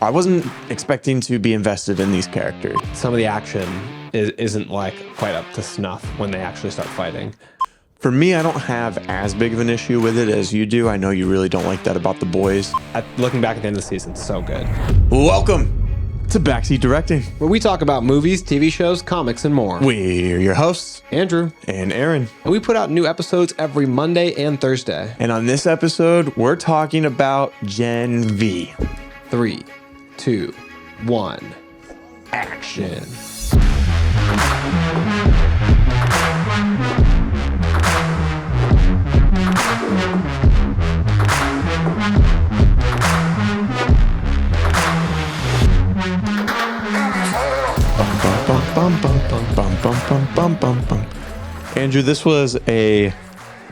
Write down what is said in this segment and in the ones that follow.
I wasn't expecting to be invested in these characters. Some of the action isn't like quite up to snuff when they actually start fighting. For me, I don't have as big of an issue with it as you do. I know you really don't like that about The Boys. Looking back at the end of the season, so good. Welcome to Backseat Directing, Where we talk about movies, TV shows, comics, and more. We're your hosts, Andrew and Aaron. And we put out new episodes every Monday and Thursday. And on this episode, we're talking about Gen V. 3, 2, 1, action. Andrew, this was a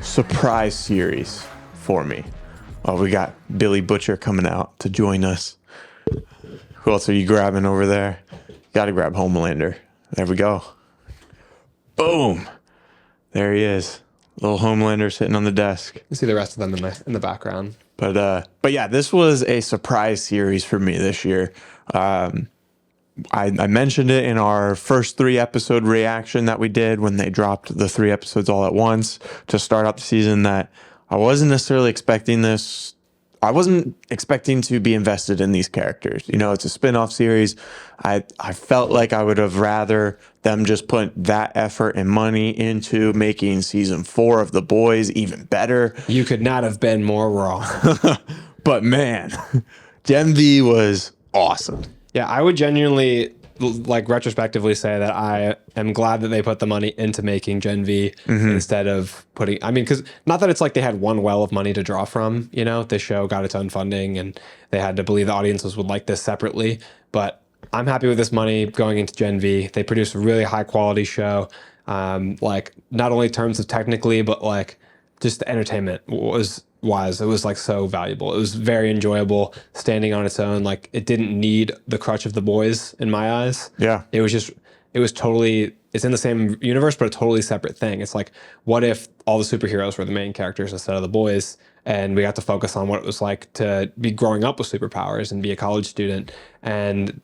surprise series for me. We got Billy Butcher coming out to join us. Who else are you grabbing over there? Got to grab Homelander. There we go. Boom. There he is. Little Homelander sitting on the desk. You see the rest of them in the background. But yeah, this was a surprise series for me this year. I mentioned it in our first 3 episode reaction that we did when they dropped the 3 episodes all at once to start out the season, that I wasn't necessarily expecting this. I wasn't expecting to be invested in these characters. You know, it's a spin-off series. I felt like I would have rather them just put that effort and money into making season 4 of The Boys even better. You could not have been more wrong. But man, Gen V was awesome. Yeah, I would genuinely, like, retrospectively say that I am glad that they put the money into making Gen V instead of putting, I mean, because not that it's like they had one well of money to draw from, you know, this show got its own funding and they had to believe the audiences would like this separately, but I'm happy with this money going into Gen V. They produced a really high quality show, like, not only in terms of technically, but like just the entertainment was it was like so valuable. It was very enjoyable standing on its own. Like, it didn't need the crutch of The Boys in my eyes. Yeah. It was totally, it's in the same universe, but a totally separate thing. It's like, what if all the superheroes were the main characters instead of The Boys? And we got to focus on what it was like to be growing up with superpowers and be a college student. And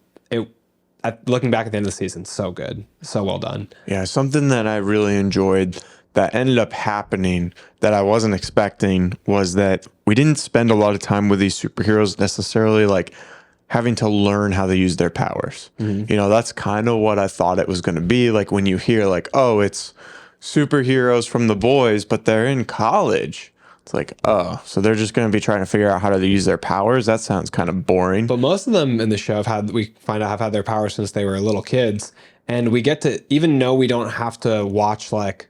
looking back at the end of the season, so good. So well done. Yeah, something that I really enjoyed that ended up happening that I wasn't expecting was that we didn't spend a lot of time with these superheroes necessarily like having to learn how they use their powers. You know, that's kind of what I thought it was going to be. Like, when you hear like, oh, it's superheroes from The Boys, but they're in college. It's like, oh, so they're just going to be trying to figure out how to use their powers? That sounds kind of boring. But most of them in the show have had their powers since they were little kids. And we get to, even though we don't have to watch, like,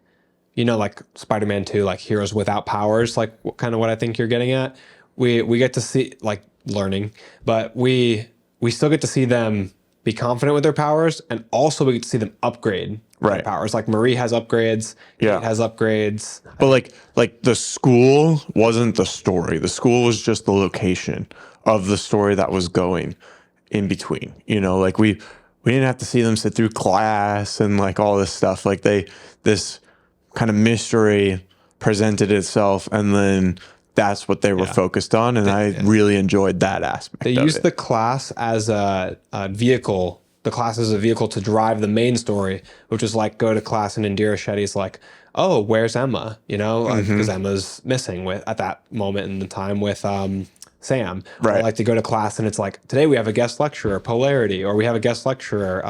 you know, like Spider-Man 2, like heroes without powers, like kind of what I think you're getting at. We get to see, like, learning, but we still get to see them be confident with their powers, and also we get to see them upgrade their powers. Like, Marie has upgrades, Kate has upgrades. But like the school wasn't the story. The school was just the location of the story that was going in between. You know, like we didn't have to see them sit through class and like all this stuff. Like this kind of mystery presented itself, and then that's what they were focused on, and I really enjoyed that aspect. They used the class as a vehicle. The class as a vehicle to drive the main story, which was like, go to class, and Indira Shetty's like, oh, where's Emma? You know, because Emma's missing at that moment in the time with Sam. Right. Or like to go to class and it's like, today we have a guest lecturer, Polarity, or we have a guest lecturer,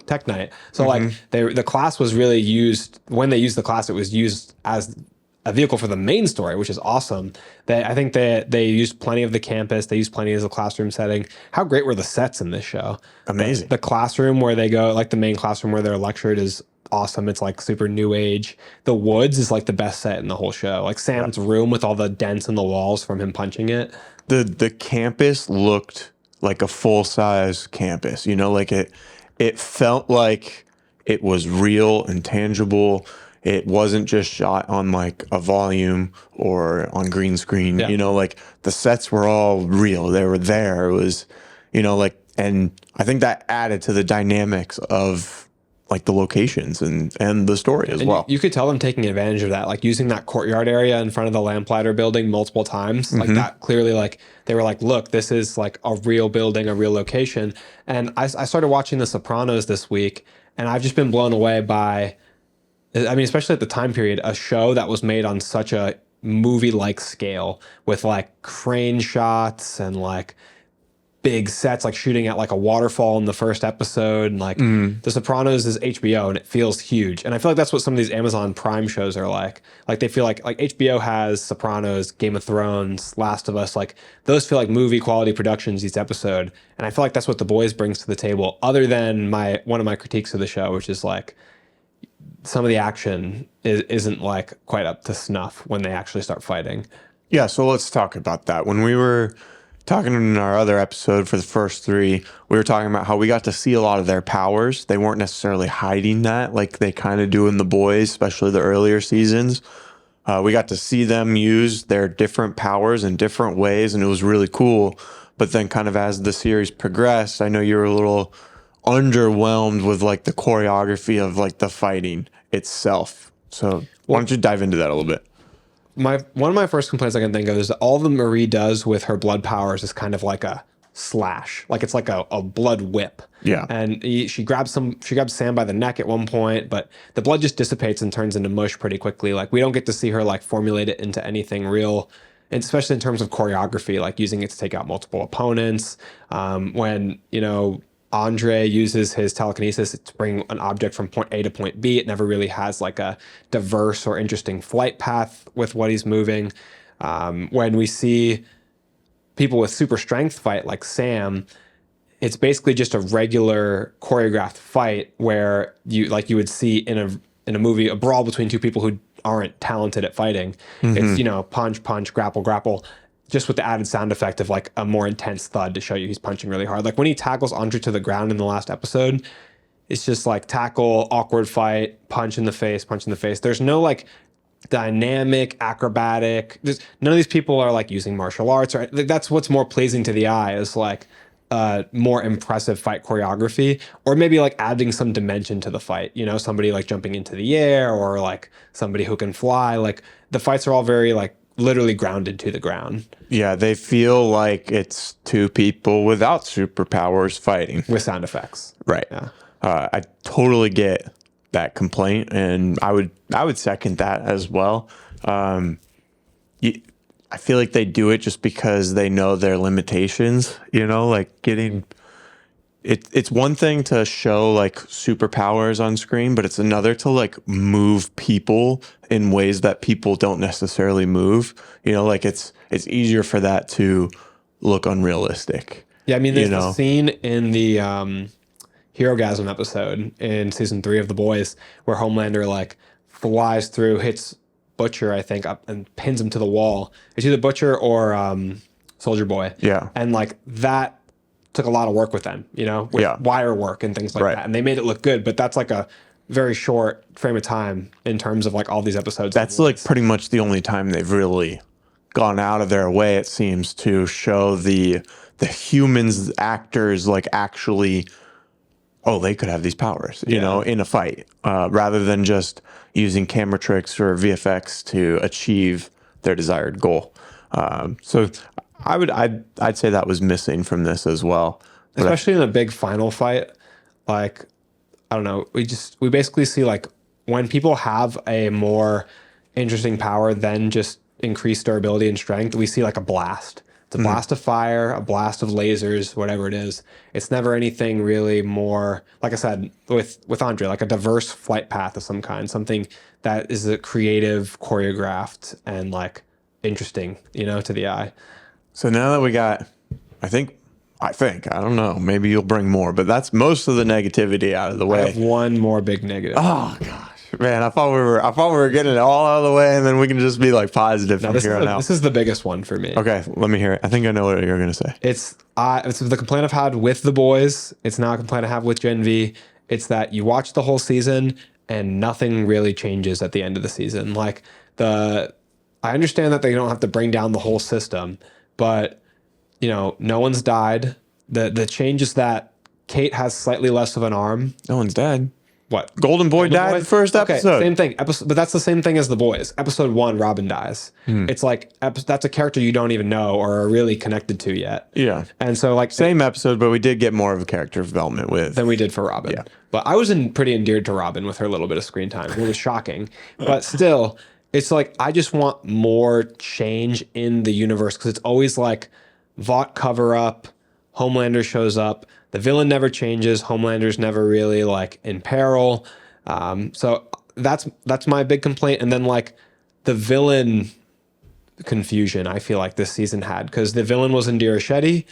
Tech Night. So like the class was really used, when they used the class, it was used as a vehicle for the main story, which is awesome. I think they used plenty of the campus. They used plenty as a classroom setting. How great were the sets in this show? Amazing. The classroom where they go, like the main classroom where they're lectured, is awesome. It's like super new age. The woods is like the best set in the whole show. Like Sam's room with all the dents in the walls from him punching it. The campus looked like a full-size campus. You know, like it felt like it was real and tangible. It wasn't just shot on like a volume or on green screen. You know, like the sets were all real. They were there. It was, you know, like, and I think that added to the dynamics of like the locations and the story as well. You could tell them taking advantage of that, like using that courtyard area in front of the Lamplighter building multiple times. Like that clearly, like they were like, look, this is like a real building, a real location. And I started watching The Sopranos this week, and I've just been blown away by, I mean, especially at the time period, a show that was made on such a movie-like scale with like crane shots and like big sets, like shooting at like a waterfall in the first episode. And like The Sopranos is HBO and it feels huge. And I feel like that's what some of these Amazon Prime shows are like. Like they feel like HBO has Sopranos, Game of Thrones, Last of Us, like those feel like movie quality productions each episode. And I feel like that's what The Boys brings to the table, other than one of my critiques of the show, which is like some of the action isn't like quite up to snuff when they actually start fighting. Yeah, so let's talk about that. When we were talking in our other episode for the first three, we were talking about how we got to see a lot of their powers. They weren't necessarily hiding that like they kind of do in The Boys, especially the earlier seasons. We got to see them use their different powers in different ways, and it was really cool. But then kind of as the series progressed, I know you were a little underwhelmed with like the choreography of like the fighting itself. So why don't you dive into that a little bit? One of my first complaints I can think of is that all that Marie does with her blood powers is kind of like a slash, like it's like a blood whip. Yeah. And she grabs Sam by the neck at one point, but the blood just dissipates and turns into mush pretty quickly. Like we don't get to see her like formulate it into anything real, and especially in terms of choreography, like using it to take out multiple opponents. When Andre uses his telekinesis to bring an object from point A to point B, it never really has like a diverse or interesting flight path with what he's moving. When we see people with super strength fight like Sam, it's basically just a regular choreographed fight where you would see in a movie, a brawl between two people who aren't talented at fighting. It's, punch, punch, grapple, grapple, just with the added sound effect of like a more intense thud to show you he's punching really hard. Like when he tackles Andre to the ground in the last episode, it's just like tackle, awkward fight, punch in the face, punch in the face. There's no like dynamic, acrobatic. None of these people are like using martial arts, or that's what's more pleasing to the eye, is like more impressive fight choreography, or maybe like adding some dimension to the fight. Somebody like jumping into the air, or like somebody who can fly. Like the fights are all very like literally grounded to the ground. Yeah, they feel like it's two people without superpowers fighting With sound effects. Right. Yeah. I totally get that complaint, and I would second that as well. I feel like they do it just because they know their limitations. Like getting it's one thing to show like superpowers on screen, but it's another to like move people in ways that people don't necessarily move. Like it's easier for that to look unrealistic. Yeah, I mean, there's the scene in the Herogasm episode in season 3 of The Boys where Homelander like flies through, hits Butcher, I think, up and pins him to the wall. It's either Butcher or Soldier Boy. Yeah. And like that took a lot of work with them, with wire work and things like that. And they made it look good, but that's like a very short frame of time in terms of like all these episodes. That's like pretty much the only time they've really gone out of their way, it seems, to show the humans, actors, like actually, they could have these powers, in a fight, rather than just using camera tricks or VFX to achieve their desired goal. So I'd say that was missing from this as well. Especially in a big final fight. Like, I don't know, we basically see like when people have a more interesting power than just increased durability and strength, we see like a blast. It's a blast of fire, a blast of lasers, whatever it is. It's never anything really more, like I said, with Andre, like a diverse flight path of some kind, something that is a creative, choreographed, and like interesting, to the eye. So now that we got, I think, I don't know, maybe you'll bring more, but that's most of the negativity out of the way. I have one more big negative. Oh gosh, man, I thought we were getting it all out of the way, and then we can just be like positive from here on out. This is the biggest one for me. Okay, let me hear it. I think I know what you're gonna say. It's the complaint I've had with The Boys. It's now a complaint I have with Gen V. It's that you watch the whole season and nothing really changes at the end of the season. Like I understand that they don't have to bring down the whole system, but no one's died. The change is that Kate has slightly less of an arm. No one's dead. What? Golden Boy died the first episode. Same thing. But that's the same thing as The Boys. Episode 1, Robin dies. It's like that's a character you don't even know or are really connected to yet. Yeah. And so like Same episode, but we did get more of a character development with than we did for Robin. Yeah. But I was pretty endeared to Robin with her little bit of screen time. It was shocking. But still, it's like I just want more change in the universe because it's always like Vought cover up, Homelander shows up, the villain never changes, Homelander's never really like in peril. So that's my big complaint. And then like the villain confusion I feel like this season had because the villain was Indira Shetty,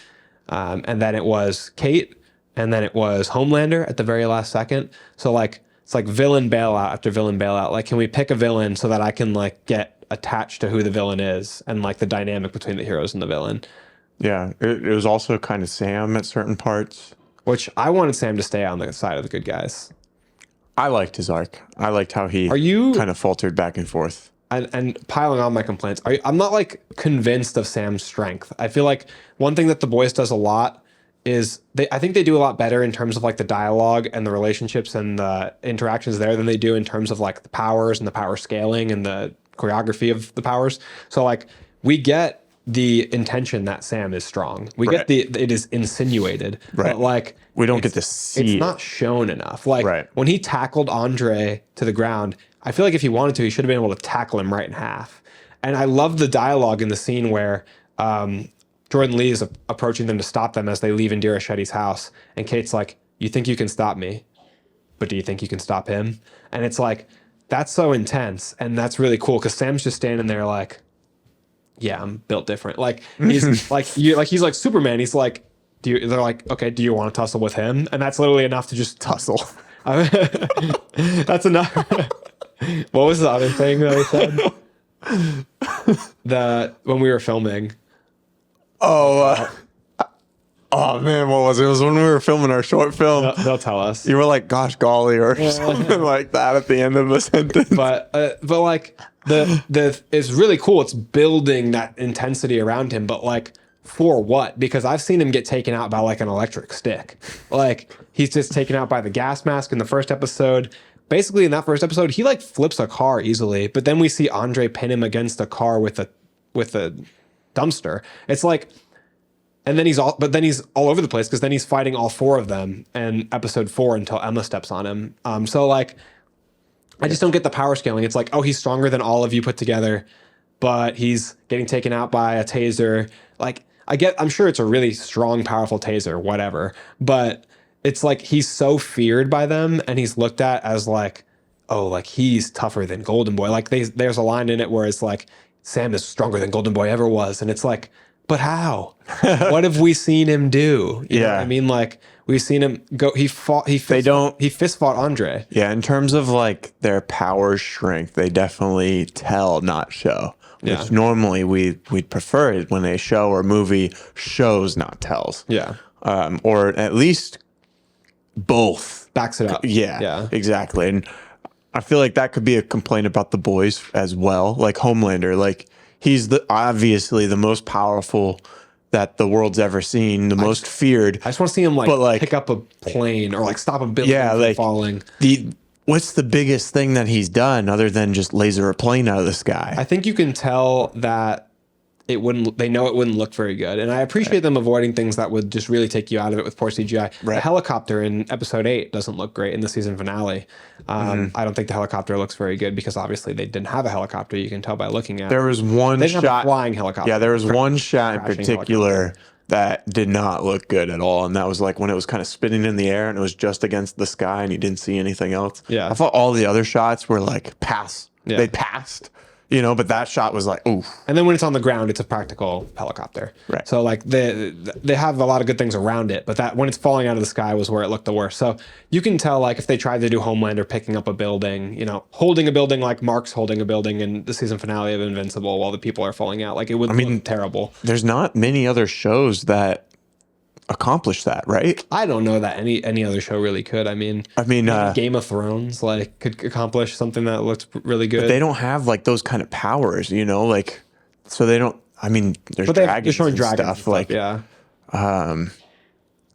and then it was Kate, and then it was Homelander at the very last second. So like it's like villain bailout after villain bailout. Like, can we pick a villain so that I can like get attached to who the villain is and like the dynamic between the heroes and the villain? Yeah, it was also kind of Sam at certain parts. Which I wanted Sam to stay on the side of the good guys. I liked his arc. I liked how he you kind of faltered back and forth. And piling on my complaints, I'm not like convinced of Sam's strength. I feel like one thing that The Boys does a lot is I think they do a lot better in terms of like the dialogue and the relationships and the interactions there than they do in terms of like the powers and the power scaling and the choreography of the powers. So like we get the intention that Sam is strong. We get it is insinuated, but like we don't get to see it's it. not shown enough. Like when he tackled Andre to the ground, I feel like if he wanted to, he should have been able to tackle him right in half. And I love the dialogue in the scene where Jordan Lee is approaching them to stop them as they leave Indira Shetty's house. And Kate's like, you think you can stop me, but do you think you can stop him? And it's like, that's so intense. And that's really cool because Sam's just standing there like, yeah, I'm built different. Like he's he's like Superman. He's like, they're like, okay, do you want to tussle with him? And that's literally enough to just tussle. That's enough. What was the other thing that I said? When we were filming. Oh man, what was it? It was when we were filming our short film. They'll tell us. You were like, "Gosh, golly," or something like that at the end of a sentence. But like it's really cool. It's building that intensity around him. But like for what? Because I've seen him get taken out by like an electric stick. Like he's just taken out by the gas mask in the first episode. Basically, in that first episode, he like flips a car easily. But then we see Andre pin him against a car with a dumpster. It's like. And then he's all over the place because then he's fighting all 4 of them in episode 4 until Emma steps on him. So like, I just don't get the power scaling. It's like, oh, he's stronger than all of you put together, but he's getting taken out by a taser. Like, I'm sure it's a really strong, powerful taser, whatever. But it's like he's so feared by them, and he's looked at as like, oh, like he's tougher than Golden Boy. Like there's a line in it where it's like, Sam is stronger than Golden Boy ever was, and it's like. But how? What have we seen him do? You know what I mean, like we've seen him go. He fist fought Andre. Yeah, in terms of like their power strength, they definitely tell, not show. Which normally we'd prefer it when a show or movie shows, not tells. Yeah. Or at least both backs it up. Yeah. Exactly. And I feel like that could be a complaint about The Boys as well. Like Homelander, like. He's obviously the most powerful that the world's ever seen, the most feared. I just want to see him pick up a plane or like stop a building from falling. What's the biggest thing that he's done other than just laser a plane out of the sky? I think you can tell that they know it wouldn't look very good. And I appreciate them avoiding things that would just really take you out of it with poor CGI. The helicopter in episode 8 doesn't look great in the season finale. I don't think the helicopter looks very good because obviously they didn't have a helicopter. You can tell by looking at it. There was one shot. Have a flying helicopter. Yeah, there was one shot in particular that did not look good at all. And that was like when it was kind of spinning in the air and it was just against the sky and you didn't see anything else. Yeah. I thought all the other shots were like pass. Yeah. They passed. You know, but that shot was like, oof. And then when it's on the ground, it's a practical helicopter. Right. So like they have a lot of good things around it, but that when it's falling out of the sky was where it looked the worst. So you can tell like if they tried to do Homelander picking up a building, you know, holding a building like Mark's holding a building in the season finale of Invincible while the people are falling out, like it would look terrible. There's not many other shows that accomplish that, right? I don't know that any other show really could. I mean, Game of Thrones like could accomplish something that looks really good. But they don't have like those kind of powers, you know, like so they don't. I mean, there's dragons and stuff like yeah.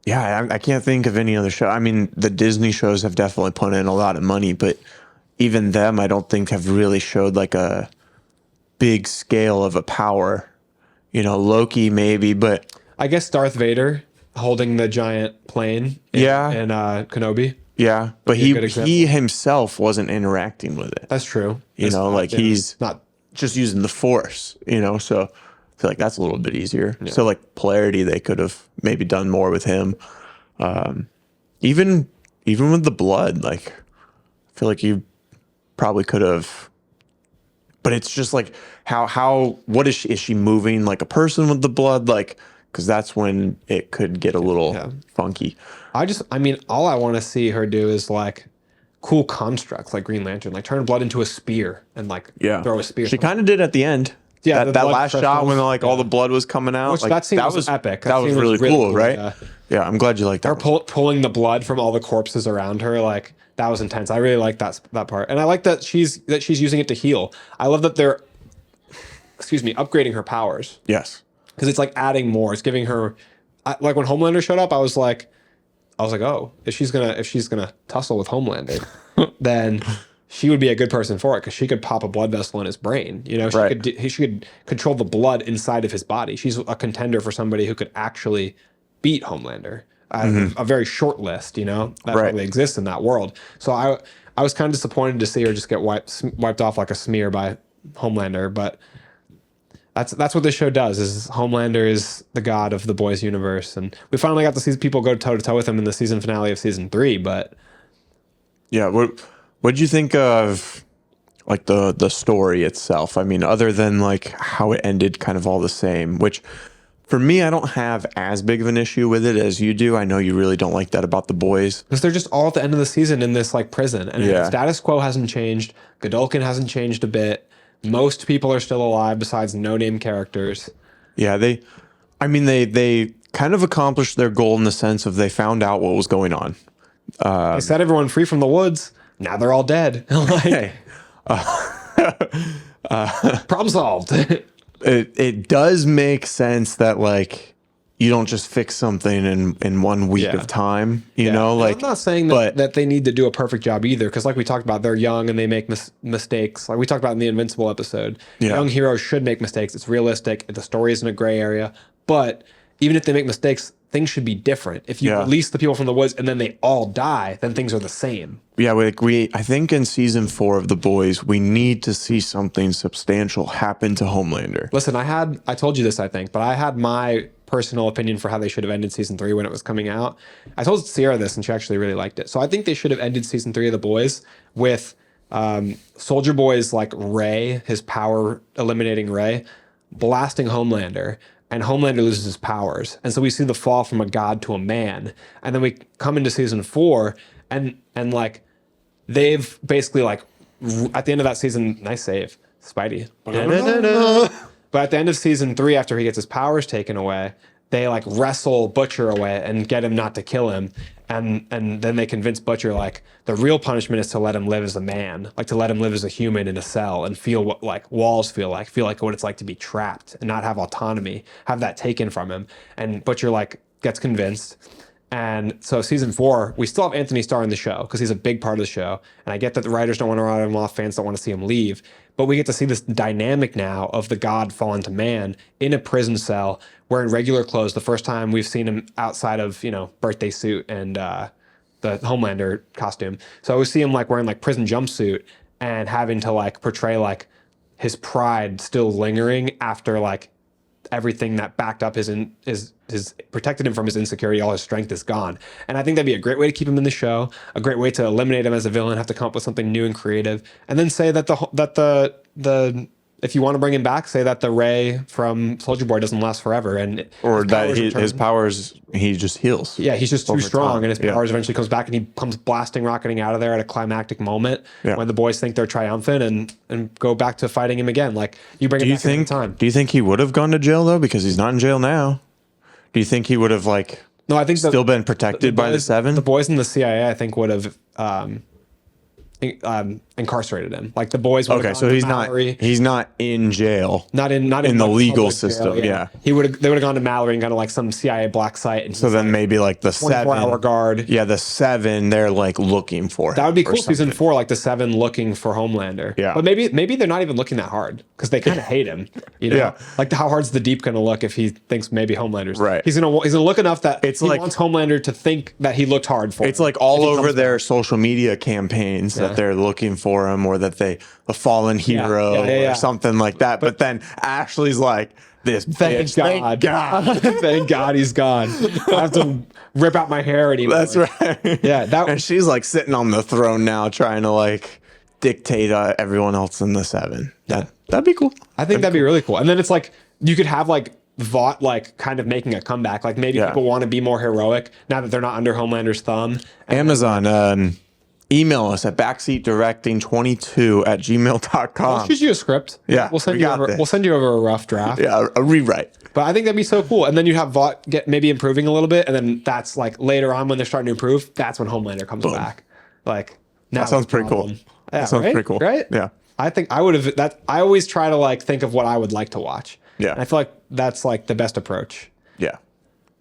Yeah, I can't think of any other show. I mean, the Disney shows have definitely put in a lot of money, but even them, I don't think have really showed like a big scale of a power. Loki maybe, but I guess Darth Vader holding the giant plane yeah, in Kenobi yeah. would But be a good he example. himself wasn't interacting with it. That's true. Like Yeah, he's not. just using the Force. So I feel like that's a little bit easier. So like polarity, they could have maybe done more with him. Even with the blood, like I feel like you probably could have. But it's just like how what is she moving like a person with the blood, like, because that's when it could get a little funky. I mean, all I want to see her do is like cool constructs like Green Lantern, like turn blood into a spear and like throw a spear. She kind of did at the end. Yeah, that the blood last shot when crystals, like all the blood was coming out, Which like that scene was epic. That was scene really cool, right? Yeah. Yeah, I'm glad you liked that. Her pulling the blood from all the corpses around her, like that was intense. I really like that part, and I like that she's using it to heal. I love that they're, upgrading her powers Yes. because it's like adding more. It's giving her, like when Homelander showed up, I was like, oh, if she's gonna tussle with Homelander, then she would be a good person for it because she could pop a blood vessel in his brain. She could control the blood inside of his body. She's a contender for somebody who could actually beat Homelander out of a very short list. That probably exists in that world. So I was kind of disappointed to see her just get wiped off like a smear by Homelander, but. That's what this show does. Is Homelander is the god of the boys' universe, and we finally got to see people go toe to toe with him in the season finale of season 3. But yeah, what'd you think of like the story itself? I mean, other than like how it ended, kind of all the same. Which for me, I don't have as big of an issue with it as you do. I know you really don't like that about the boys because they're just all at the end of the season in this like prison, and the status quo hasn't changed. Godolkin hasn't changed a bit. Most people are still alive besides no-name characters. Yeah, they kind of accomplished their goal in the sense of they found out what was going on. They set everyone free from the woods. Now they're all dead. Problem solved. It does make sense that like you don't just fix something in 1 week of time, like I'm not saying that they need to do a perfect job either. Cause like we talked about, they're young and they make mistakes. Like we talked about in the Invincible episode, young heroes should make mistakes. It's realistic. The story is in a gray area, but even if they make mistakes, things should be different. If you release the people from the woods and then they all die, then things are the same. Yeah. I think in season 4 of The Boys, we need to see something substantial happen to Homelander. Listen, I told you this, I think, but I had my personal opinion for how they should have ended season 3 when it was coming out. I told Sierra this and she actually really liked it. So I think they should have ended season 3 of The Boys with Soldier Boy's like Ray, his power eliminating Ray, blasting Homelander, and Homelander loses his powers. And so we see the fall from a god to a man. And then we come into season 4 and like they've basically like at the end of that season, nice save, Spidey. But at the end of season 3, after he gets his powers taken away, they like wrestle Butcher away and get him not to kill him. And then they convince Butcher like the real punishment is to let him live as a man, like to let him live as a human in a cell and feel what like walls feel like what it's like to be trapped and not have autonomy, have that taken from him. And Butcher like gets convinced. And so season 4, we still have Anthony Starr in the show because he's a big part of the show. And I get that the writers don't want to write him off, fans don't want to see him leave. But we get to see this dynamic now of the god fallen to man in a prison cell wearing regular clothes. The first time we've seen him outside of, birthday suit and the Homelander costume. So we see him like wearing like prison jumpsuit and having to like portray like his pride still lingering after like everything that backed up his protected him from his insecurity, all his strength is gone. And I think that'd be a great way to keep him in the show, a great way to eliminate him as a villain, have to come up with something new and creative, and then say that the if you want to bring him back, say that the Ray from Soldier Boy doesn't last forever, or that his powers, he just heals. Yeah, he's just too strong, and his Yeah. powers eventually comes back, and he comes blasting, rocketing out of there at a climactic moment when the boys think they're triumphant and go back to fighting him again. Like you bring him back every time. Do you think he would have gone to jail though? Because he's not in jail now. Do you think he would have like No, I think still been protected by the Seven? The boys in the CIA, I think, would have incarcerated him. Like the boys would have Okay, gone so to he's Mallory. not in jail. Not in in the like, legal public jail, system, yeah. they would have gone to Mallory and gone to like some CIA black site, and So then maybe like the 24-hour 7 guard. Yeah, the 7 they're like looking for him. That would be or cool. Season something. 4, like the 7 looking for Homelander. Yeah. But maybe they're not even looking that hard because they kind of hate him. You know, Yeah. like how hard's the Deep gonna look if he thinks maybe Homelander's Right. He's gonna look enough that It's he like- wants Homelander to think that he looked hard for. It's him. like all If he over comes their social media campaigns that they're looking for him, or that a fallen hero yeah. or something like that. But then Ashley's like, this Thank bitch, God. thank God. Thank God he's gone. I have to rip out my hair anymore. That's right. Yeah, And she's like sitting on the throne now, trying to like dictate everyone else in the 7. That'd be cool. I think that'd be really cool. And then it's like you could have like Vought like kind of making a comeback. Like maybe people want to be more heroic now that they're not under Homelander's thumb. Amazon, email us at backseatdirecting22@gmail.com. I'll shoot you a script. Yeah, we'll send we you got over. this. We'll send you over a rough draft. Yeah, a rewrite. But I think that'd be so cool. And then you'd have Vought get maybe improving a little bit, and then that's like later on when they're starting to improve. That's when Homelander comes back. Like now That sounds it's a pretty cool. problem. Yeah, That sounds right? pretty cool. Right? Yeah. I think I would have that. I always try to like think of what I would like to watch. Yeah. And I feel like that's like the best approach. Yeah.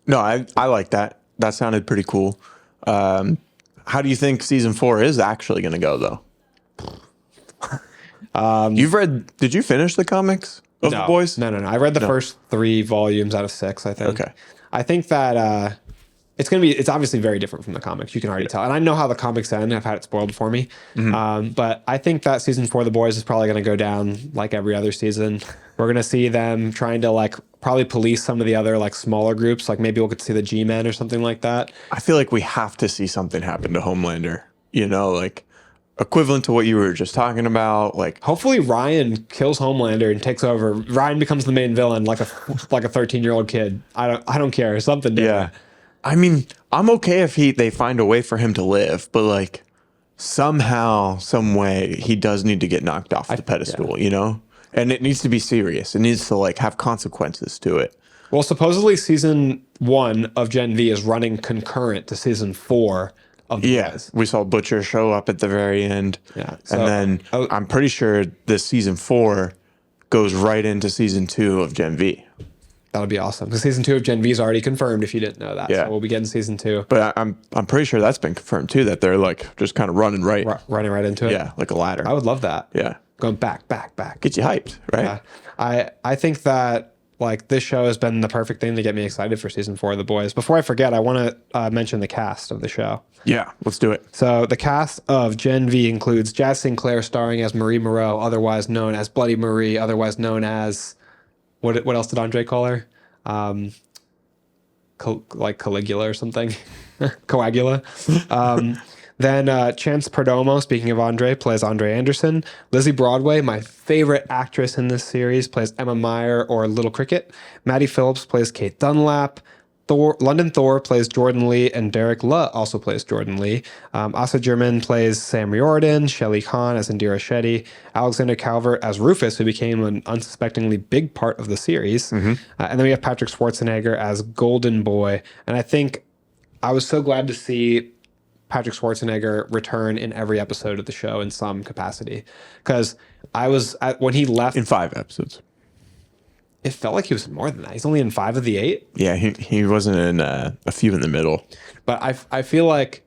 No, I like that. That sounded pretty cool. How do you think season 4 is actually going to go, though? Did you finish the comics of The Boys? No. I read the first 3 volumes out of 6, I think. Okay. I think that it's obviously very different from the comics. You can already tell. And I know how the comics end. I've had it spoiled for me. But I think that season 4 of The Boys is probably going to go down like every other season. We're going to see them trying to like probably police some of the other like smaller groups. Like maybe we'll get to see the G-Men or something like that. I feel like we have to see something happen to Homelander, like equivalent to what you were just talking about. Like, Hopefully Ryan kills Homelander and takes over. Ryan becomes the main villain like a 13-year-old kid. I don't care. Something different. yeah. I mean, I'm okay if they find a way for him to live, but like somehow, some way, he does need to get knocked off the pedestal, And it needs to be serious. It needs to like have consequences to it. Well, supposedly season 1 of Gen V is running concurrent to season 4 of The Boys. We saw Butcher show up at the very end. Yeah. And then I'm pretty sure this season 4 goes right into season 2 of Gen V. That would be awesome. Because season 2 of Gen V is already confirmed if you didn't know that. Yeah. So we'll be getting season 2. But I'm pretty sure that's been confirmed too, that they're like just kind of running right. Running right into it. Yeah, like a ladder. I would love that. Yeah. Going back. Get you hyped, right? Yeah. I think that like this show has been the perfect thing to get me excited for season 4 of The Boys. Before I forget, I want to mention the cast of the show. Yeah, let's do it. So the cast of Gen V includes Jazz Sinclair starring as Marie Moreau, otherwise known as Bloody Marie, otherwise known as what else did Andre call her? Like Caligula or something, Coagula. Then Chance Perdomo, speaking of Andre, plays Andre Anderson. Lizzie Broadway, my favorite actress in this series, plays Emma Meyer or Little Cricket. Maddie Phillips plays Kate Dunlap. London Thor plays Jordan Lee, and Derek Luh also plays Jordan Lee. Asa German plays Sam Riordan, Shelley Khan as Indira Shetty, Alexander Calvert as Rufus, who became an unsuspectingly big part of the series. And then we have Patrick Schwarzenegger as Golden Boy. And I think I was so glad to see Patrick Schwarzenegger return in every episode of the show in some capacity. Because when he left... In 5 episodes. It felt like he was in more than that. He's only in 5 of the 8. Yeah, he wasn't in a few in the middle. But I feel like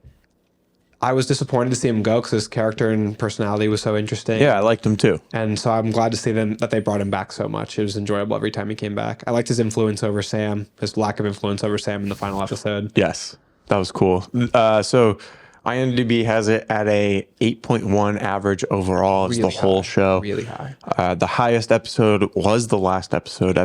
I was disappointed to see him go because his character and personality was so interesting. Yeah, I liked him too. And so I'm glad to see that they brought him back so much. It was enjoyable every time he came back. I liked his influence over Sam, his lack of influence over Sam in the final episode. Yes, that was cool. So IMDb has it at a 8.1 average overall as Really the whole high, show. really high. The highest episode was the last episode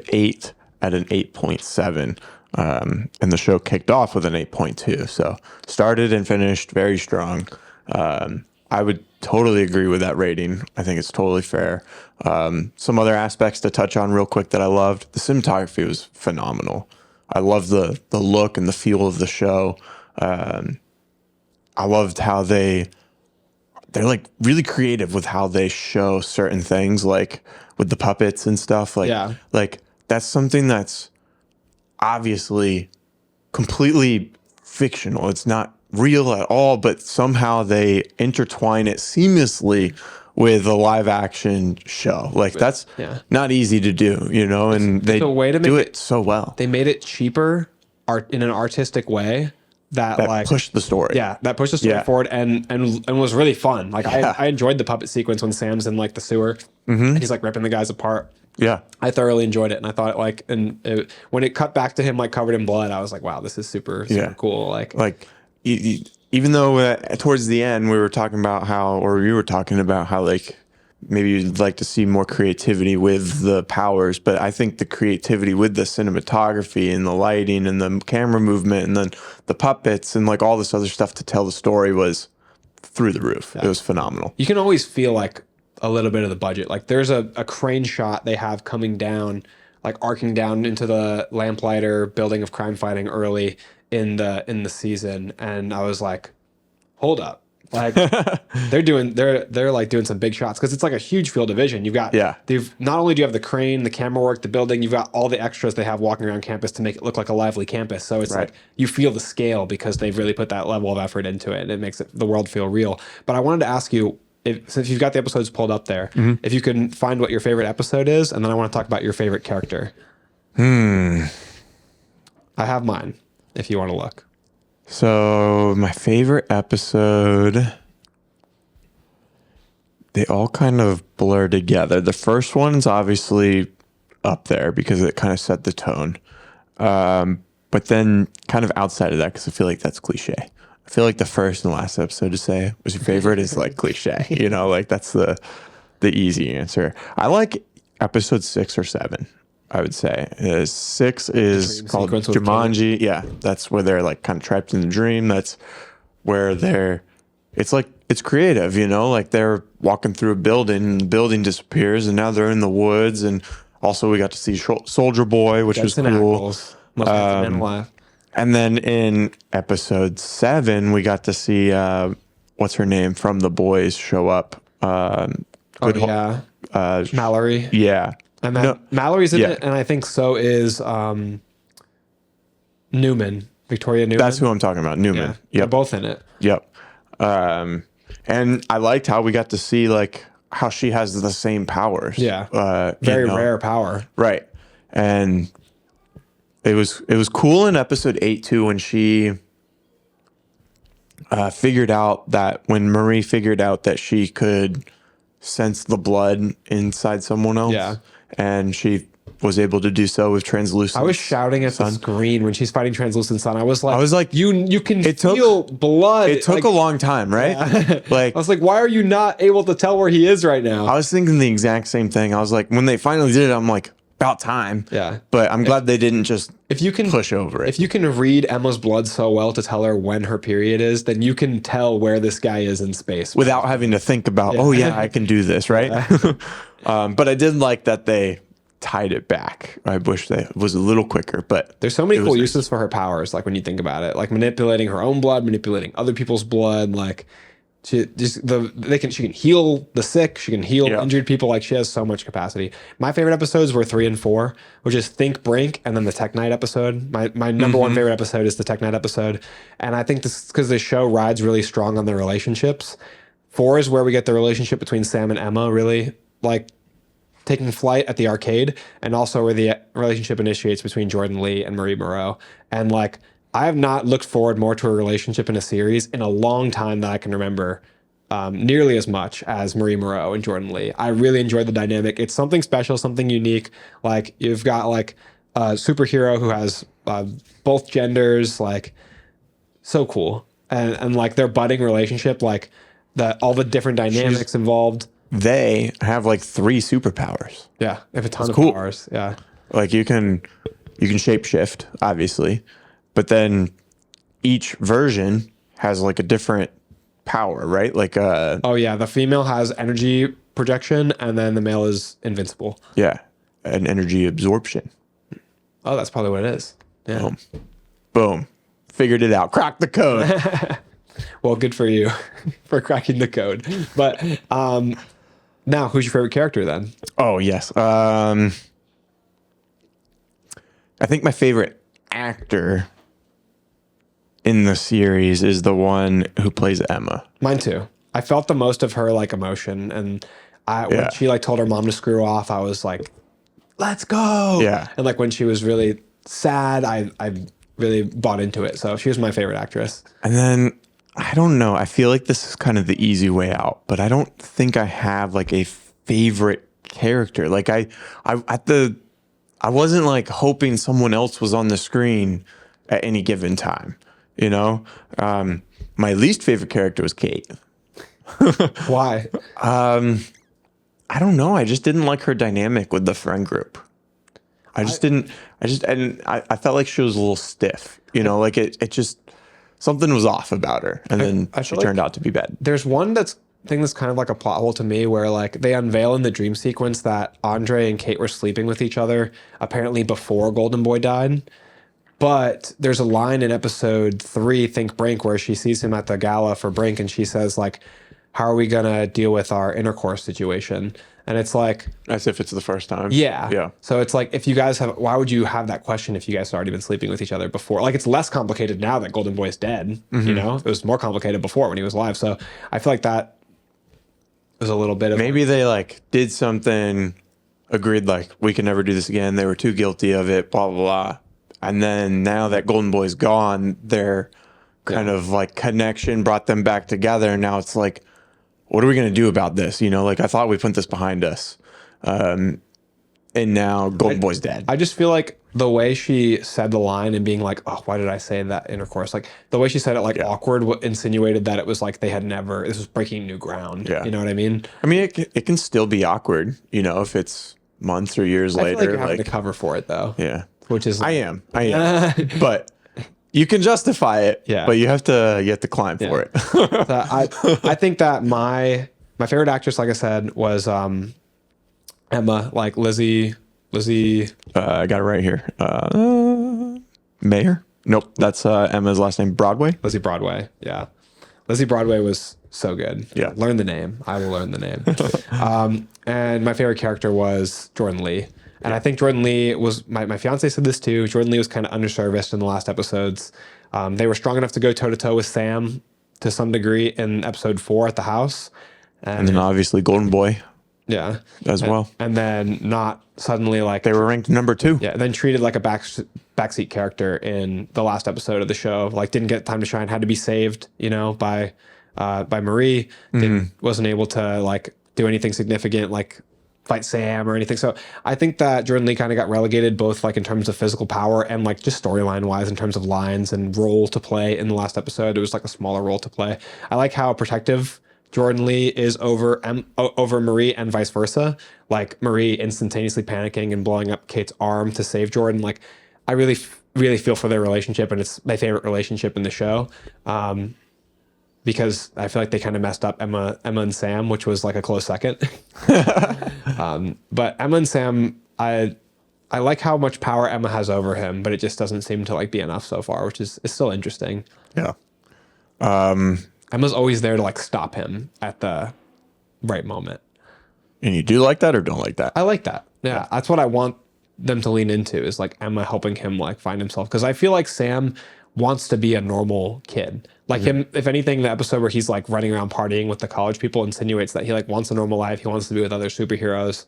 8 at an 8.7. And the show kicked off with an 8.2. So started and finished very strong. I would totally agree with that rating. I think it's totally fair. Some other aspects to touch on real quick that I loved. The cinematography was phenomenal. I loved the look and the feel of the show. I loved how they're like really creative with how they show certain things, like with the puppets and stuff. Like that's something that's obviously completely fictional. It's not real at all, but somehow they intertwine it seamlessly with a live action show. Like that's not easy to do, you know, and they a way to do make it so well. They made it cheaper in an artistic way that like pushed the story. Yeah, that pushed the story forward and was really fun. Like I enjoyed the puppet sequence when Sam's in like the sewer and he's like ripping the guys apart. Yeah. I thoroughly enjoyed it, and I thought like, when it cut back to him like covered in blood, I was like, wow, this is super cool. Like even though towards the end we were talking about how like maybe you'd like to see more creativity with the powers, but I think the creativity with the cinematography and the lighting and the camera movement and then the puppets and like all this other stuff to tell the story was through the roof. It was phenomenal. You can always feel like a little bit of the budget. Like there's a crane shot they have coming down, like arcing down into the lamplighter building of crime fighting early in the season, and I was like, hold up. Like they're like doing some big shots because it's like a huge field of vision. You've got not only do you have the crane, the camera work, the building, you've got all the extras they have walking around campus to make it look like a lively campus. So it's like you feel the scale because they've really put that level of effort into it, and it makes the world feel real. But I wanted to ask you, since you've got the episodes pulled up there, if you can find what your favorite episode is, and then I want to talk about your favorite character. I have mine if you want to look. So my favorite episode, they all kind of blur together. The first one's obviously up there because it kind of set the tone. But then kind of outside of that, because I feel like that's cliche. I feel like the first and last episode to say was your favorite is like cliche, you know, like that's the easy answer. I like episode 6 or 7. I would say 6 is called Jumanji. Yeah, that's where they're like kind of trapped in the dream. That's where it's creative, you know, like they're walking through a building and the building disappears and now they're in the woods. And also we got to see Soldier Boy, which was cool. And then in episode 7, we got to see what's her name from The Boys show up. Mallory. Yeah. And then Mallory's in it, and I think so is Newman, Victoria Newman. That's who I'm talking about, Newman. Yeah, they're both in it. Yep. And I liked how we got to see like how she has the same powers. Yeah. Very rare power. Right. And it was cool in episode 8 too when she figured out that when Marie figured out that she could sense the blood inside someone else. Yeah. And she was able to do so with translucent. I was shouting at the screen when she's fighting translucent sun. I was like, you can feel blood. It took a long time, right? Yeah. Like I was like, why are you not able to tell where he is right now? I was thinking the exact same thing. I was like, when they finally did it, I'm like, about time. Yeah. But I'm glad they didn't just push over it. If you can read Emma's blood so well to tell her when her period is, then you can tell where this guy is in space. Without having to think about, I can do this, right? But I did like that they tied it back. I wish they was a little quicker, but there's so many cool uses for her powers, like when you think about it. Like manipulating her own blood, manipulating other people's blood, like she can heal the sick. She can heal injured people. Like she has so much capacity. My favorite episodes were 3 and 4, which is Think Brink and then the Tech Night episode. My number one favorite episode is the Tech Night episode, and I think this is because the show rides really strong on their relationships. 4 is where we get the relationship between Sam and Emma really like taking flight at the arcade, and also where the relationship initiates between Jordan Lee and Marie Moreau. And like, I have not looked forward more to a relationship in a series in a long time that I can remember, nearly as much as Marie Moreau and Jordan Lee. I really enjoyed the dynamic. It's something special, something unique. Like you've got like a superhero who has both genders, like so cool. And like their budding relationship, like all the different dynamics involved. They have like 3 superpowers. Yeah, they have a ton of powers. Yeah, like you can shapeshift, obviously, but then each version has like a different power, right? Like the female has energy projection, and then the male is invincible. Yeah, an energy absorption. Oh, that's probably what it is. Yeah. Boom. Figured it out. Cracked the code. Well, good for you for cracking the code. But now, who's your favorite character then? Oh, yes. I think my favorite actor in the series is the one who plays Emma. Mine too. I felt the most of her like emotion, and when she like told her mom to screw off, I was like, let's go. Yeah. And like when she was really sad, I really bought into it. So she was my favorite actress. And then I don't know. I feel like this is kind of the easy way out, but I don't think I have like a favorite character. Like I wasn't like hoping someone else was on the screen at any given time. You know, my least favorite character was Kate. Why? I don't know. I just didn't like her dynamic with the friend group. I felt like she was a little stiff, you know, like it just, something was off about her. And then she turned out to be bad. There's one thing that's kind of like a plot hole to me where like they unveil in the dream sequence that Andre and Kate were sleeping with each other apparently before Golden Boy died. But there's a line in episode 3, Think Brink, where she sees him at the gala for Brink and she says like, how are we going to deal with our intercourse situation? And it's like, as if it's the first time. Yeah. So it's like, if you guys why would you have that question if you guys had already been sleeping with each other before? Like, it's less complicated now that Golden Boy's dead, you know? It was more complicated before when he was alive. So I feel like that was a little bit of... Maybe they, like, did something, agreed, like, we can never do this again. They were too guilty of it, blah, blah, blah. And then now that Golden Boy's gone, their kind of, like, connection brought them back together. And now it's like, what are we going to do about this? You know, like, I thought we put this behind us. And now Golden Boy's dead. I just feel like the way she said the line and being like, oh, why did I say that intercourse? Like, the way she said it, like, awkward, insinuated that it was like they had never, this was breaking new ground. Yeah. You know what I mean? I mean, it can still be awkward, you know, if it's months or years later. I feel like you're having to cover for it, though. Yeah. Which is... I am. But you can justify it, but you have to climb for it. I think that my favorite actress, like I said, was Emma, like Lizzie. I got it right here. Mayer? Nope, that's Emma's last name. Broadway? Lizzie Broadway, yeah. Lizzie Broadway was so good. Yeah. Learn the name. I will learn the name. And my favorite character was Jordan Lee. And I think Jordan Lee was, my fiance said this too, Jordan Lee was kind of underserviced in the last episodes. They were strong enough to go toe-to-toe with Sam to some degree in episode 4 at the house. And then obviously Golden Boy. Yeah. As well. And then not suddenly like... They were ranked number 2. Yeah, and then treated like a backseat character in the last episode of the show. Like, didn't get time to shine, had to be saved, you know, by Marie. Wasn't able to like do anything significant, like fight Sam or anything. So I think that Jordan Lee kind of got relegated both like in terms of physical power and like just storyline wise in terms of lines and role to play in the last episode. It was like a smaller role to play. I like how protective Jordan Lee is over Marie and vice versa. Like Marie instantaneously panicking and blowing up Kate's arm to save Jordan. Like, I really feel for their relationship, and it's my favorite relationship in the show. Because I feel like they kind of messed up Emma and Sam, which was like a close second. But Emma and Sam, I like how much power Emma has over him, but it just doesn't seem to like be enough so far, which is still interesting. Yeah. Emma's always there to like stop him at the right moment. And you do like that or don't like that? I like that. Yeah. That's what I want them to lean into, is like Emma helping him like find himself. Because I feel like Sam wants to be a normal kid. Like him, if anything, the episode where he's like running around partying with the college people insinuates that he like wants a normal life. He wants to be with other superheroes.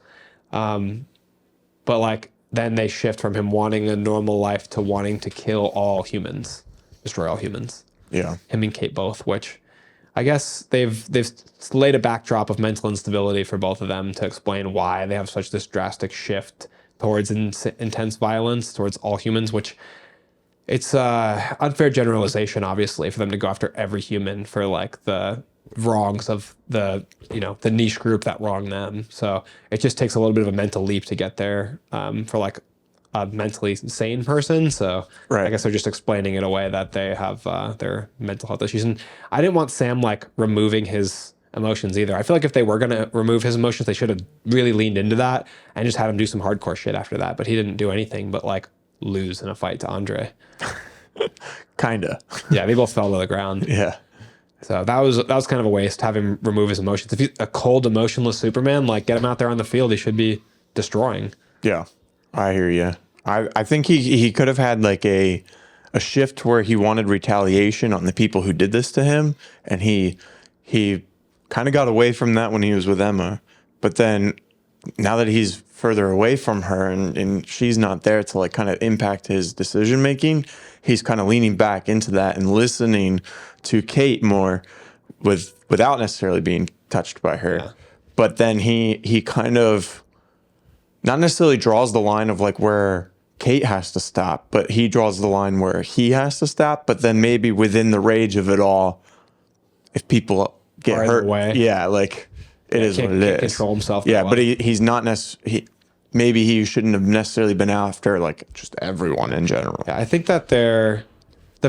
But like then they shift from him wanting a normal life to wanting to kill all humans, destroy all humans. Yeah. Him and Kate both, which I guess they've laid a backdrop of mental instability for both of them to explain why they have such this drastic shift towards intense violence towards all humans, which it's unfair generalization, obviously, for them to go after every human for like the wrongs of the niche group that wronged them. So it just takes a little bit of a mental leap to get there for like a mentally sane person. So right. I guess they're just explaining it away that they have their mental health issues. And I didn't want Sam like removing his emotions either. I feel like if they were going to remove his emotions, they should have really leaned into that and just had him do some hardcore shit after that. But he didn't do anything but like lose in a fight to Andre. Kinda. Yeah, they both fell to the ground. Yeah. So that was kind of a waste, have him remove his emotions. If he's a cold, emotionless Superman, like get him out there on the field, he should be destroying. Yeah, I hear you. I think he could have had like a a shift where he wanted retaliation on the people who did this to him, and he kind of got away from that when he was with Emma. But then now that he's further away from her and she's not there to like kind of impact his decision making, he's kind of leaning back into that and listening to Kate more without necessarily being touched by her. Yeah. But then he kind of not necessarily draws the line of like where Kate has to stop, but he draws the line where he has to stop. But then maybe within the rage of it all, if people get Or in the hurt, way. yeah, like it is what it Can't is. control himself that Yeah, well. but he's not necessarily. Maybe he shouldn't have necessarily been after like just everyone in general. Yeah, I think that the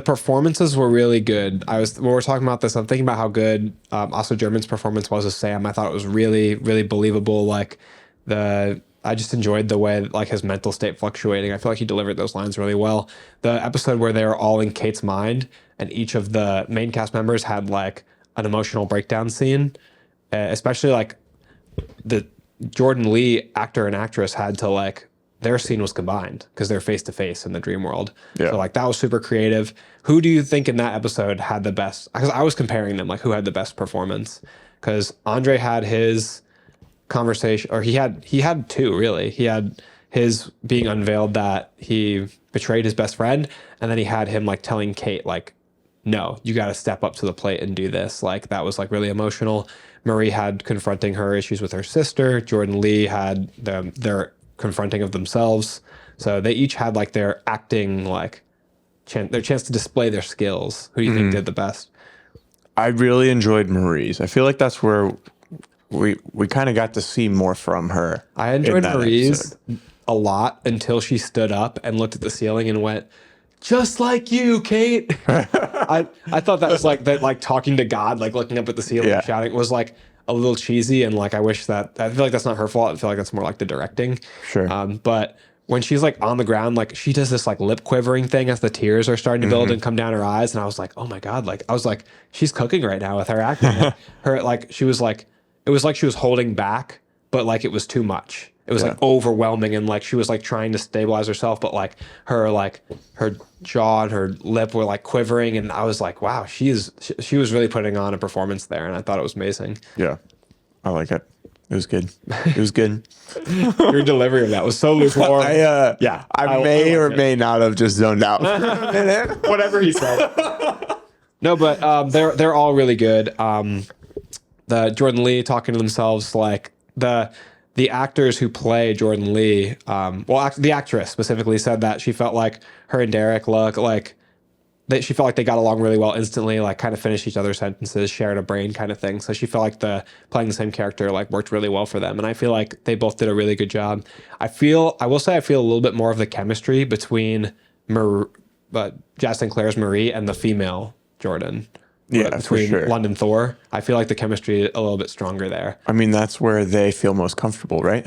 performances were really good. When we were talking about this, I'm thinking about how good Oscar German's performance was as Sam. I thought it was really, really believable. Like I just enjoyed the way like his mental state fluctuating. I feel like he delivered those lines really well. The episode where they were all in Kate's mind and each of the main cast members had like an emotional breakdown scene, especially like the Jordan Lee actor and actress had to like their scene was combined because they're face to face in the dream world. Yeah. So like that was super creative. Who do you think in that episode had the best? Because I was comparing them, like who had the best performance? Because Andre had his conversation, or he had two really. He had his being unveiled that he betrayed his best friend, and then he had him like telling Kate like, no, you got to step up to the plate and do this. Like that was like really emotional. Marie had confronting her issues with her sister. Jordan Lee had their confronting of themselves. So they each had like their acting, like their chance to display their skills. Who do you think did the best? I really enjoyed Marie's. I feel like that's where we kind of got to see more from her. I enjoyed that Marie's episode. a lot until she stood up and looked at the ceiling and went, just like you, Kate. I thought that was like that, like talking to God, like looking up at the ceiling, Yeah. shouting, was like a little cheesy. And like, I feel like that's not her fault. I feel like that's more like the directing. Sure. But when she's like on the ground, like she does this like lip quivering thing as the tears are starting to build and come down her eyes. And I was like, oh my God. Like, I was like, she's cooking right now with her acting. She was like, it was like she was holding back, but like it was too much. It was like overwhelming, and like she was like trying to stabilize herself, but like her jaw and her lip were like quivering, and I was like, wow, she was really putting on a performance there, and I thought it was amazing. Yeah, I like it. It was good. It was good. Your delivery of that was so lukewarm. I may or may not have just zoned out. Whatever he said. No, but they're all really good. The Jordan Lee talking to themselves, like the actors who play Jordan Lee, the actress specifically said that she felt like her and Derek she felt like they got along really well instantly, like kind of finished each other's sentences, shared a brain kind of thing. So she felt like playing the same character like worked really well for them. And I feel like they both did a really good job. I will say I feel a little bit more of the chemistry between Jazz Sinclair's Marie and the female Jordan. Yeah, between for sure. London Thor. I feel like the chemistry a little bit stronger there. I mean, that's where they feel most comfortable, right?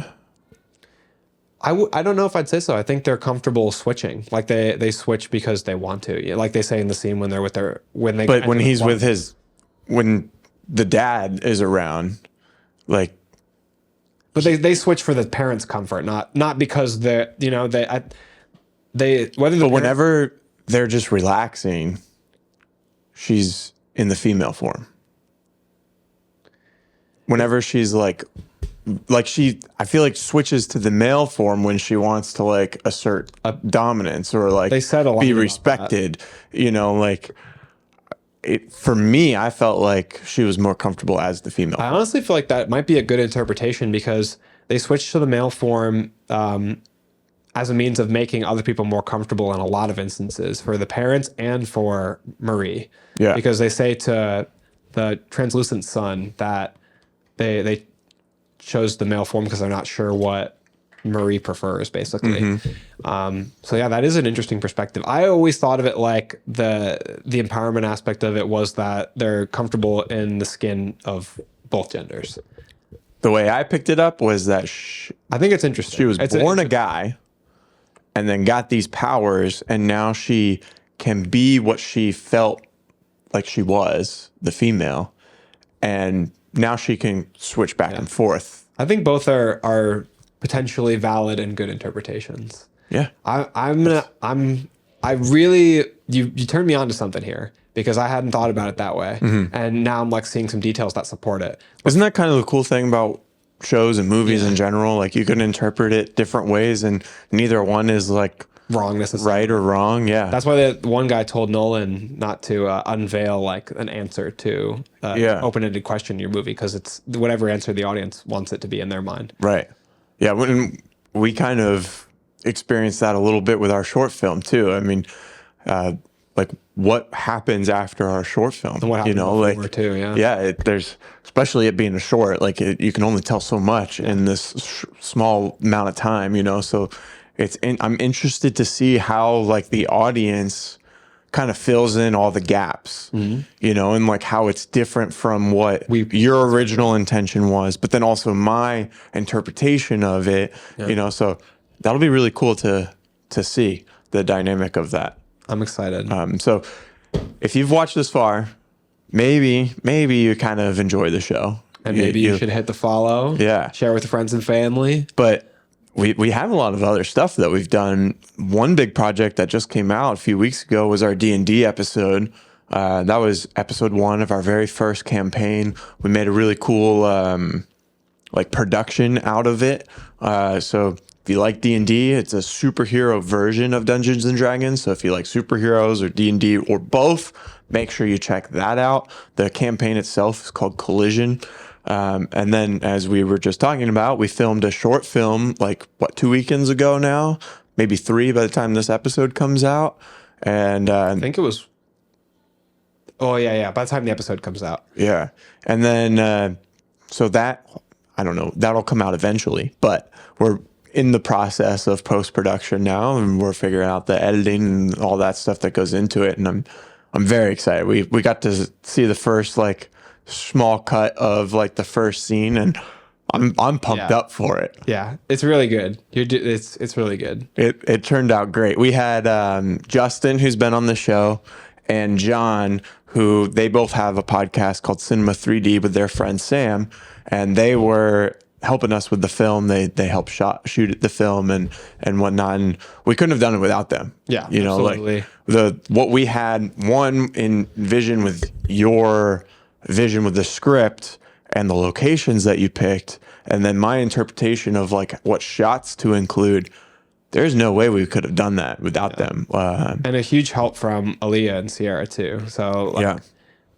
I don't know if I'd say so. I think they're comfortable switching. Like they switch because they want to. Yeah, like they say in the scene when they're with But when he's with when the dad is around, like. But they switch for the parents' comfort, not because Whenever they're just relaxing, she's in the female form. Whenever she's I feel like switches to the male form when she wants to like assert dominance or like They said a lot be about respected. For me, I felt like she was more comfortable as the female. I honestly feel like that might be a good interpretation because they switched to the male form as a means of making other people more comfortable in a lot of instances for the parents and for Marie. Yeah. Because they say to the translucent son that they chose the male form because they're not sure what Marie prefers, basically. So yeah, that is an interesting perspective. I always thought of it like the empowerment aspect of it was that they're comfortable in the skin of both genders. The way I picked it up was that I think it's interesting. she was born a guy and then got these powers, and now she can be what she felt like she was, the female, and now she can switch back and forth. I think both are potentially valid and good interpretations. Yeah. I'm I really, you turned me on to something here because I hadn't thought about it that way. And now I'm like seeing some details that support it. Isn't that kind of the cool thing about shows and movies in general? Like you can interpret it different ways and neither one is like Wrong necessarily. right or wrong. Yeah. That's why the one guy told Nolan not to unveil like an answer to open-ended question in your movie because it's whatever answer the audience wants it to be in their mind. Right. Yeah. When we kind of experienced that a little bit with our short film too. I mean, like what happens after our short film, And what happened before too, there's, especially it being a short, like you can only tell so much in this small amount of time, so I'm interested to see how like the audience kind of fills in all the gaps, and like how it's different from what your original intention was, but then also my interpretation of it, so that'll be really cool to see the dynamic of that. I'm excited. So if you've watched this far, maybe you kind of enjoy the show. And maybe you should hit the follow. Yeah. Share with your friends and family. But we have a lot of other stuff that we've done. One big project that just came out a few weeks ago was our D&D episode. That was episode 1 of our very first campaign. We made a really cool like production out of it. So if you like D&D, it's a superhero version of Dungeons and Dragons. So if you like superheroes or D&D or both, make sure you check that out. The campaign itself is called Collision. And then as we were just talking about, we filmed a short film like 2 weekends ago now, maybe 3 by the time this episode comes out. And I think it was, by the time the episode comes out. Yeah. And then, so that, I don't know, that'll come out eventually, but we're in the process of post-production now, and we're figuring out the editing and all that stuff that goes into it. And I'm very excited. We got to see the first like small cut of like the first scene, and I'm pumped up for it. Yeah, it's really good. It's really good. It turned out great. We had Justin, who's been on the show, and John, who they both have a podcast called Cinema 3D with their friend Sam, and they were helping us with the film. They helped shoot the film and whatnot, and we couldn't have done it without them. Yeah, absolutely. Like what we had one in vision with your vision with the script and the locations that you picked, and then my interpretation of like what shots to include. There's no way we could have done that without them. And a huge help from Aaliyah and Sierra too. So like,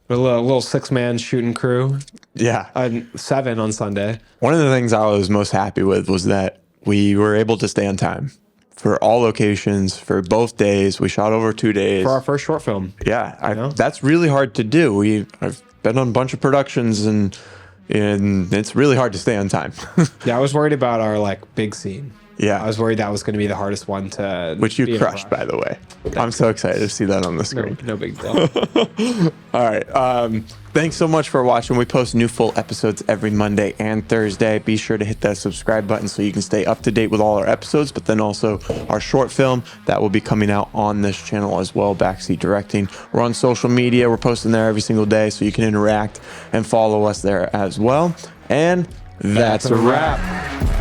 a little 6-man shooting crew. Yeah. 7 on Sunday. One of the things I was most happy with was that we were able to stay on time for all locations for both days. We shot over 2 days. For our first short film. Yeah. That's really hard to do. I've been on a bunch of productions and it's really hard to stay on time. Yeah, I was worried about our like big scene. Yeah. I was worried that was going to be the hardest one to... Which you crushed, by the way. I'm so excited to see that on the screen. No big deal. All right. Thanks so much for watching. We post new full episodes every Monday and Thursday. Be sure to hit that subscribe button so you can stay up to date with all our episodes, but then also our short film that will be coming out on this channel as well, Backseat Directing. We're on social media. We're posting there every single day, so you can interact and follow us there as well. And that's a wrap.